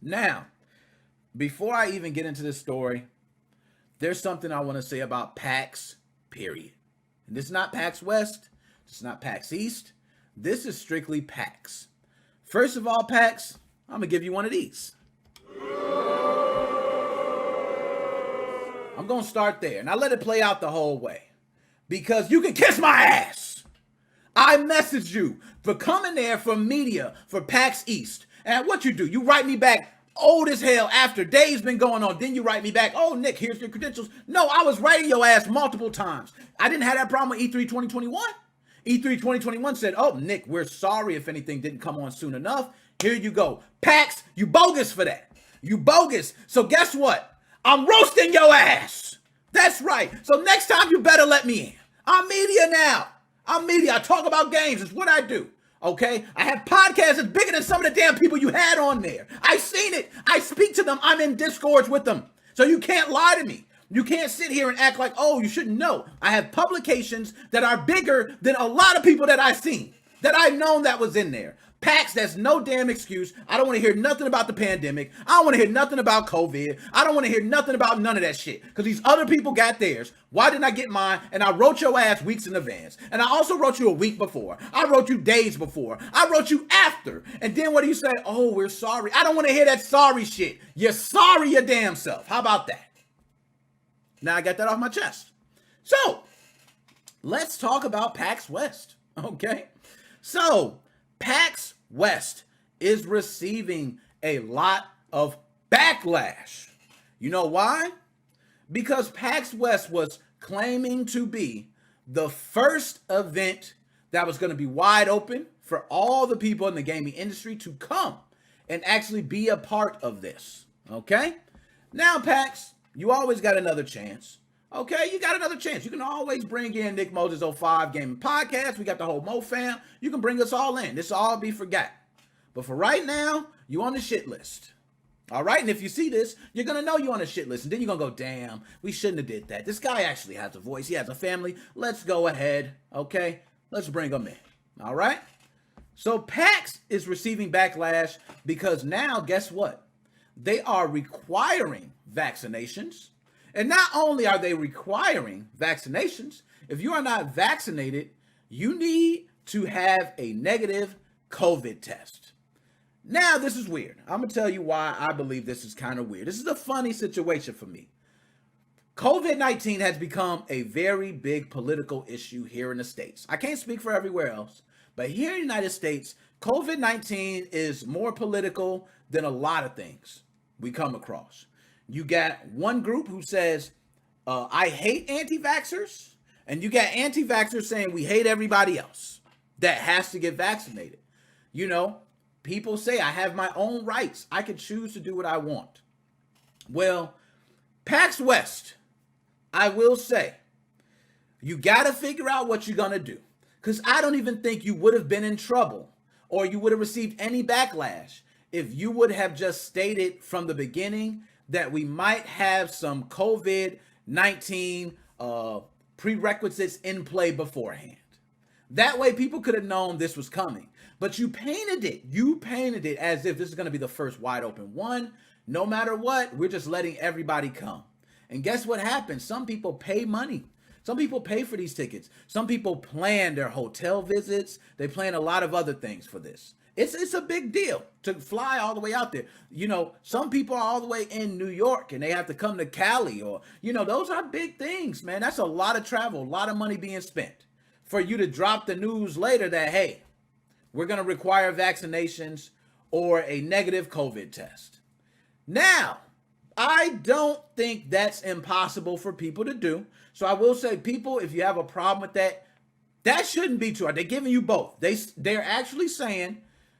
Now, before I even get into this story, there's something I want to say about PAX, period. And this is not PAX West. This is not PAX East. This is strictly PAX. First of all, PAX, I'm going to give you one of these. I'm going to start there. And I let it play out the whole way. Because you can kiss my ass. I messaged you for coming there for media for PAX East. And what you do, you write me back old as hell after days been going on. Then you write me back, oh, Nick, here's your credentials. No, I was writing your ass multiple times. I didn't have that problem with E3 2021. E3 2021 said, oh, Nick, we're sorry if anything didn't come on soon enough. Here you go. PAX, you bogus for that. You bogus. So guess what? I'm roasting your ass. That's right. So next time you better let me in. I'm media now. I'm media. I talk about games. It's what I do. Okay? I have podcasts that's bigger than some of the damn people you had on there. I seen it. I speak to them. I'm in discords with them. So you can't lie to me. You can't sit here and act like, oh, you shouldn't know. I have publications that are bigger than a lot of people that I've seen, that I've known that was in there. PAX, that's no damn excuse. I don't want to hear nothing about the pandemic. I don't want to hear nothing about COVID. I don't want to hear nothing about none of that shit. Because these other people got theirs. Why didn't I get mine? And I wrote your ass weeks in advance. And I also wrote you a week before. I wrote you days before. I wrote you after. And then what do you say? Oh, we're sorry. I don't want to hear that sorry shit. You're sorry your damn self. How about that? Now I got that off my chest. So, let's talk about PAX West. Okay? So, PAX West is receiving a lot of backlash. You know why? Because PAX West was claiming to be the first event that was going to be wide open for all the people in the gaming industry to come and actually be a part of this. Okay? Now, PAX, you always got another chance. Okay, you got another chance. You can always bring in Nick Moses 05 Gaming Podcast. We got the whole Mo fam. You can bring us all in. This will all be forgot. But for right now, you on the shit list. All right, and if you see this, you're going to know you're on a shit list. And then you're going to go, damn, we shouldn't have did that. This guy actually has a voice. He has a family. Let's go ahead, okay? Let's bring him in, all right? So PAX is receiving backlash because now, guess what? They are requiring vaccinations. And not only are they requiring vaccinations, if you are not vaccinated, you need to have a negative COVID test. Now, this is weird. I'm going to tell you why I believe this is kind of weird. This is a funny situation for me. COVID-19 has become a very big political issue here in the States. I can't speak for everywhere else, but here in the United States, COVID-19 is more political than a lot of things we come across. You got one group who says, I hate anti-vaxxers, and you got anti-vaxxers saying we hate everybody else that has to get vaccinated. You know, people say I have my own rights. I can choose to do what I want. Well, PAX West, I will say, you got to figure out what you're going to do. Because I don't even think you would have been in trouble or you would have received any backlash if you would have just stated from the beginning that we might have some COVID-19 prerequisites in play beforehand. That way people could have known this was coming. But you painted it. You painted it as if this is going to be the first wide open one. No matter what, we're just letting everybody come. And guess what happens? Some people pay money. Some people pay for these tickets. Some people plan their hotel visits. They plan a lot of other things for this. It's a big deal to fly all the way out there. You know, some people are all the way in New York and they have to come to Cali or, you know, those are big things, man. That's a lot of travel, a lot of money being spent for you to drop the news later that, hey, we're going to require vaccinations or a negative COVID test. Now, I don't think that's impossible for people to do. So I will say, people, if you have a problem with that, that shouldn't be true. They're giving you both. They're actually saying,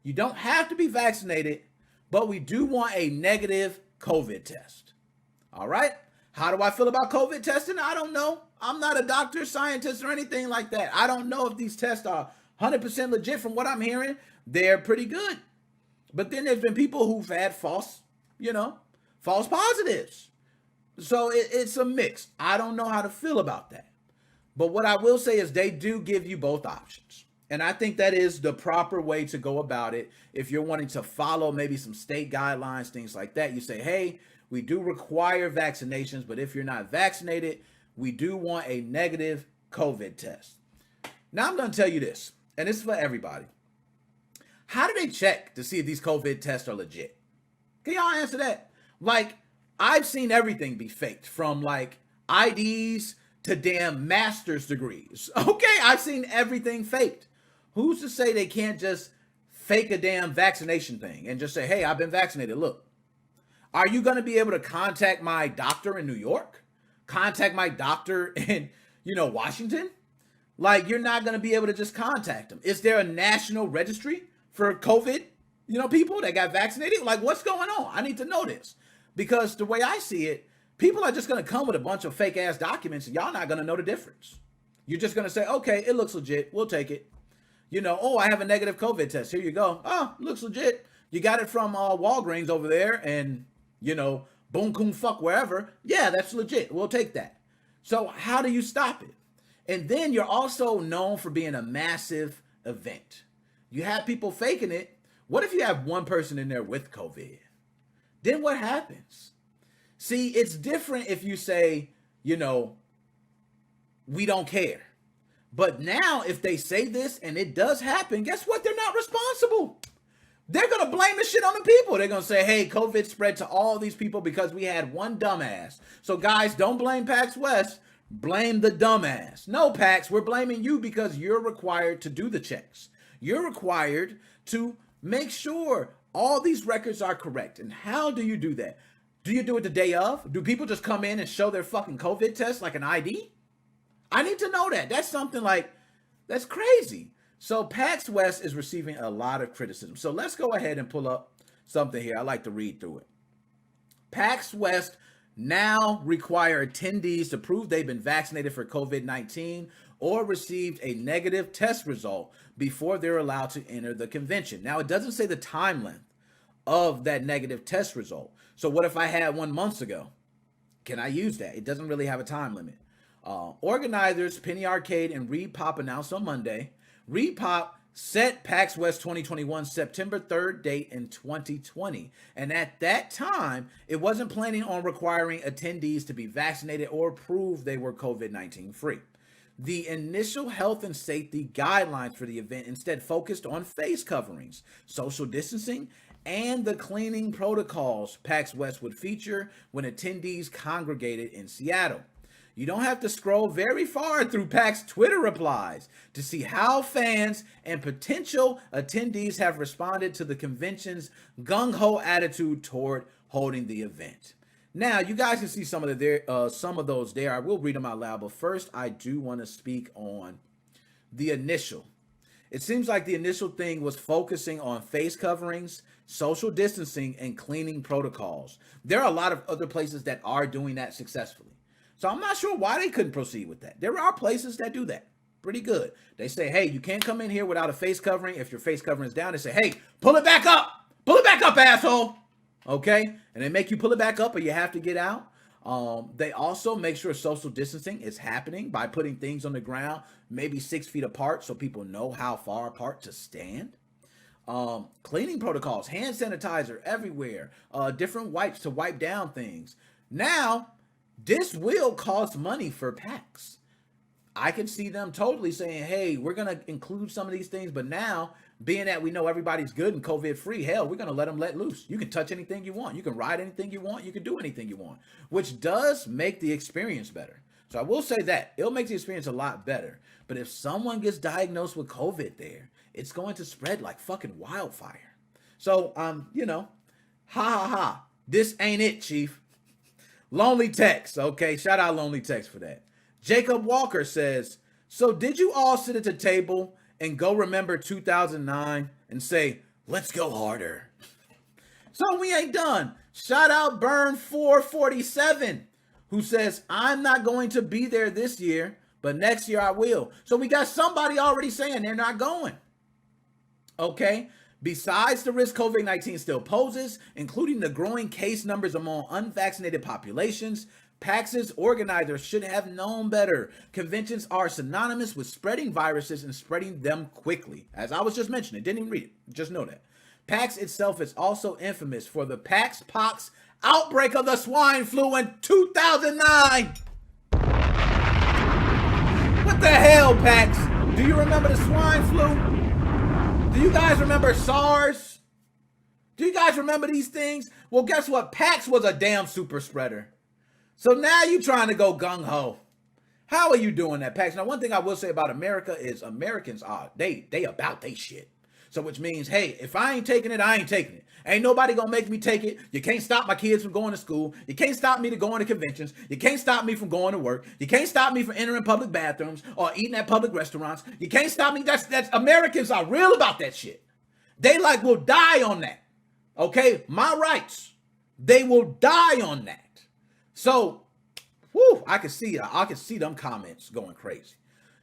you don't have to be vaccinated, but we do want a negative COVID test. All right? How do I feel about COVID testing? I don't know. I'm not a doctor, scientist, or anything like that. I don't know if these tests are 100% legit. From what I'm hearing, they're pretty good. But then there's been people who've had false positives. So it's a mix. I don't know how to feel about that. But what I will say is they do give you both options. And I think that is the proper way to go about it. If you're wanting to follow maybe some state guidelines, things like that, you say, hey, we do require vaccinations, but if you're not vaccinated, we do want a negative COVID test. Now I'm going to tell you this, and this is for everybody. How do they check to see if these COVID tests are legit? Can y'all answer that? Like, I've seen everything be faked, from like IDs to damn master's degrees. Okay, I've seen everything faked. Who's to say they can't just fake a damn vaccination thing and just say, hey, I've been vaccinated. Look, are you going to be able to contact my doctor in New York? Contact my doctor in, Washington? Like, you're not going to be able to just contact them. Is there a national registry for COVID, people that got vaccinated? Like, what's going on? I need to know this. Because the way I see it, people are just going to come with a bunch of fake ass documents and y'all not going to know the difference. You're just going to say, okay, it looks legit. We'll take it. Oh, I have a negative COVID test. Here you go. Oh, looks legit. You got it from Walgreens over there and, boom, coon, fuck, wherever. Yeah, that's legit. We'll take that. So how do you stop it? And then you're also known for being a massive event. You have people faking it. What if you have one person in there with COVID? Then what happens? See, it's different if you say, we don't care. But now if they say this and it does happen, guess what? They're not responsible. They're going to blame the shit on the people. They're going to say, hey, COVID spread to all these people because we had one dumbass. So guys, don't blame PAX West. Blame the dumbass. No, PAX, we're blaming you because you're required to do the checks. You're required to make sure all these records are correct. And how do you do that? Do you do it the day of? Do people just come in and show their fucking COVID test like an ID? I need to know that. That's something like, that's crazy. So PAX West is receiving a lot of criticism. So let's go ahead and pull up something here. I like to read through it. PAX West now require attendees to prove they've been vaccinated for COVID-19 or received a negative test result before they're allowed to enter the convention. Now, it doesn't say the time length of that negative test result. So what if I had one months ago? Can I use that? It doesn't really have a time limit. Organizers Penny Arcade and ReedPop announced on Monday. ReedPop set PAX West 2021 September 3rd date in 2020. And at that time, it wasn't planning on requiring attendees to be vaccinated or prove they were COVID-19 free. The initial health and safety guidelines for the event instead focused on face coverings, social distancing, and the cleaning protocols PAX West would feature when attendees congregated in Seattle. You don't have to scroll very far through PAX Twitter replies to see how fans and potential attendees have responded to the convention's gung-ho attitude toward holding the event. Now, you guys can see some of those there. I will read them out loud, but first I do want to speak on the initial. It seems like the initial thing was focusing on face coverings, social distancing, and cleaning protocols. There are a lot of other places that are doing that successfully. So I'm not sure why they couldn't proceed with that. There are places that do that pretty good. They say, hey, you can't come in here without a face covering. If your face covering is down, they say, hey, pull it back up. Pull it back up, asshole. Okay? And they make you pull it back up or you have to get out. They also make sure social distancing is happening by putting things on the ground, maybe 6 feet apart so people know how far apart to stand. Cleaning protocols, hand sanitizer everywhere, different wipes to wipe down things. Now, this will cost money for PAX. I can see them totally saying, hey, we're going to include some of these things, but now, being that we know everybody's good and COVID free, hell, we're going to let them let loose. You can touch anything you want. You can ride anything you want. You can do anything you want, which does make the experience better. So I will say that it'll make the experience a lot better. But if someone gets diagnosed with COVID there, it's going to spread like fucking wildfire. So, ha ha ha. This ain't it, Chief. Lonely Text. Okay, shout out Lonely Text for that. Jacob Walker says, so did you all sit at the table and go remember 2009 and say, let's go harder? So we ain't done. Shout out Burn 447, who says, I'm not going to be there this year, but next year I will. So we got somebody already saying they're not going. Okay. Besides the risk COVID-19 still poses, including the growing case numbers among unvaccinated populations, PAX's organizers should have known better. Conventions are synonymous with spreading viruses and spreading them quickly. As I was just mentioning, didn't even read it. Just know that. PAX itself is also infamous for the PAX outbreak of the swine flu in 2009. What the hell, PAX? Do you remember the swine flu? Do you guys remember SARS? Do you guys remember these things? Well, guess what? PAX was a damn super spreader. So now you trying to go gung-ho. How are you doing that, PAX? Now, one thing I will say about America is Americans are, they about they shit. So which means, hey, if I ain't taking it, I ain't taking it. Ain't nobody gonna make me take it. You can't stop my kids from going to school. You can't stop me to going to conventions. You can't stop me from going to work. You can't stop me from entering public bathrooms or eating at public restaurants. You can't stop me. That's Americans are real about that shit. They like will die on that. Okay, my rights. They will die on that. So, whew, I can see them comments going crazy.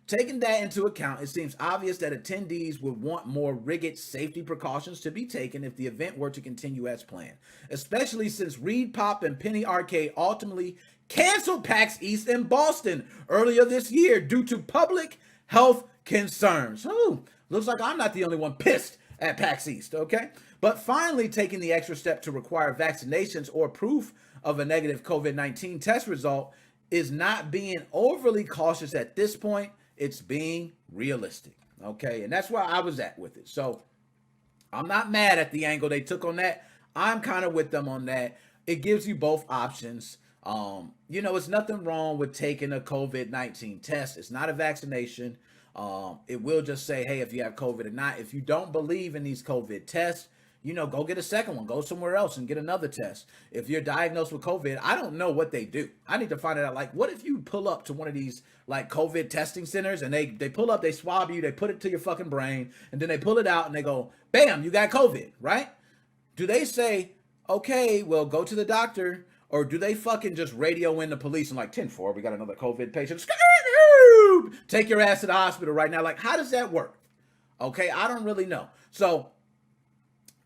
Taking that into account, it seems obvious that attendees would want more rigid safety precautions to be taken if the event were to continue as planned, especially since Reed Pop and Penny Arcade ultimately canceled PAX East in Boston earlier this year due to public health concerns. Ooh, looks like I'm not the only one pissed at PAX East, okay? But finally taking the extra step to require vaccinations or proof of a negative COVID-19 test result is not being overly cautious at this point. It's being realistic, okay? And that's where I was at with it. So I'm not mad at the angle they took on that. I'm kind of with them on that. It gives you both options. It's nothing wrong with taking a COVID-19 test. It's not a vaccination. It will just say, hey, if you have COVID or not. If you don't believe in these COVID tests, go get a second one. Go somewhere else and get another test. If you're diagnosed with COVID, I don't know what they do. I need to find it out. Like, what if you pull up to one of these, like, COVID testing centers and they pull up, they swab you, they put it to your fucking brain, and then they pull it out and they go, bam, you got COVID, right? Do they say, okay, well, go to the doctor, or do they fucking just radio in the police and like, 10-4, we got another COVID patient. Take your ass to the hospital right now. Like, how does that work? Okay, I don't really know. So,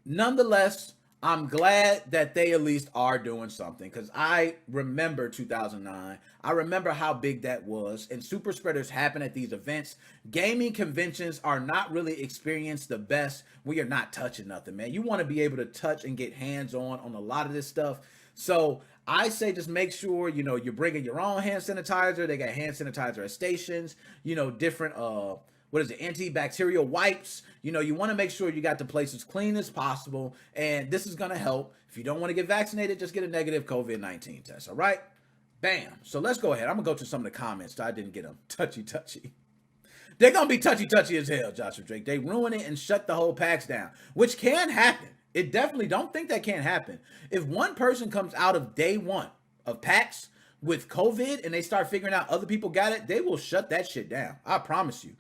nonetheless, I'm glad that they at least are doing something, because I remember 2009. I remember how big that was, and super spreaders happen at these events. Gaming conventions are not really experienced the best when you're not touching nothing, man. You want to be able to touch and get hands-on on a lot of this stuff. So I say just make sure, you're bringing your own hand sanitizer. They got hand sanitizer at stations, different, antibacterial wipes. You want to make sure you got the place as clean as possible. And this is going to help. If you don't want to get vaccinated, just get a negative COVID-19 test. All right? Bam. So let's go ahead. I'm going to go to some of the comments. I didn't get them touchy. They're going to be touchy as hell, Joshua Drake. They ruin it and shut the whole PAX down, which can happen. It definitely, don't think that can't happen. If one person comes out of day one of PAX with COVID and they start figuring out other people got it, they will shut that shit down. I promise you.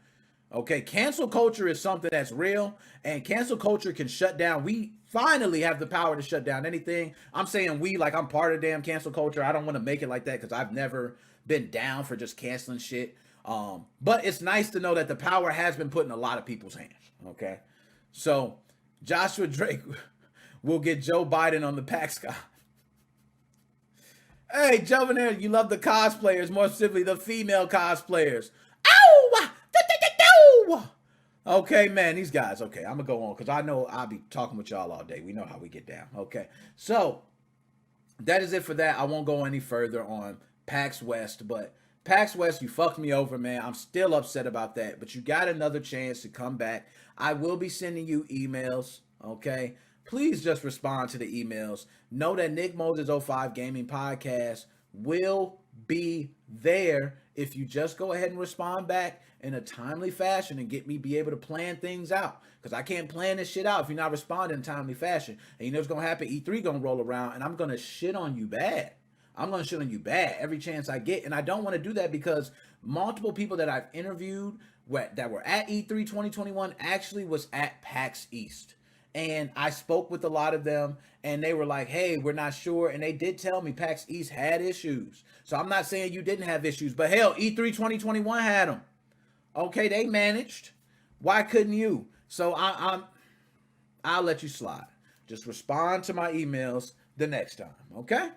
Okay, cancel culture is something that's real, and cancel culture can shut down. We finally have the power to shut down anything. I'm saying we, like I'm part of damn cancel culture. I don't want to make it like that because I've never been down for just canceling shit. But it's nice to know that the power has been put in a lot of people's hands. Okay, so Joshua Drake will get Joe Biden on the PAX guy. Hey, Jovenair, you love the cosplayers, more specifically the female cosplayers. Ow! Okay, man, these guys. Okay, I'm gonna go on because I know I'll be talking with y'all all day. We know how we get down. Okay, so that is it for that. I won't go any further on PAX West, but PAX West, you fucked me over, man. I'm still upset about that, but you got another chance to come back. I will be sending you emails. Okay, please just respond to the emails. Know that Nick Moses 05 Gaming Podcast will be there if you just go ahead and respond back in a timely fashion and get me be able to plan things out, because I can't plan this shit out if you're not responding in timely fashion. And you know what's gonna happen? E3 gonna roll around and I'm gonna shit on you bad. I'm gonna shit on you bad every chance I get, and I don't want to do that because multiple people that I've interviewed that were at E3 2021 actually was at PAX East. And I spoke with a lot of them, and they were like, hey, we're not sure. And they did tell me PAX East had issues. So I'm not saying you didn't have issues, but hell, E3 2021 had them. Okay, they managed. Why couldn't you? So I'll let you slide. Just respond to my emails the next time, okay?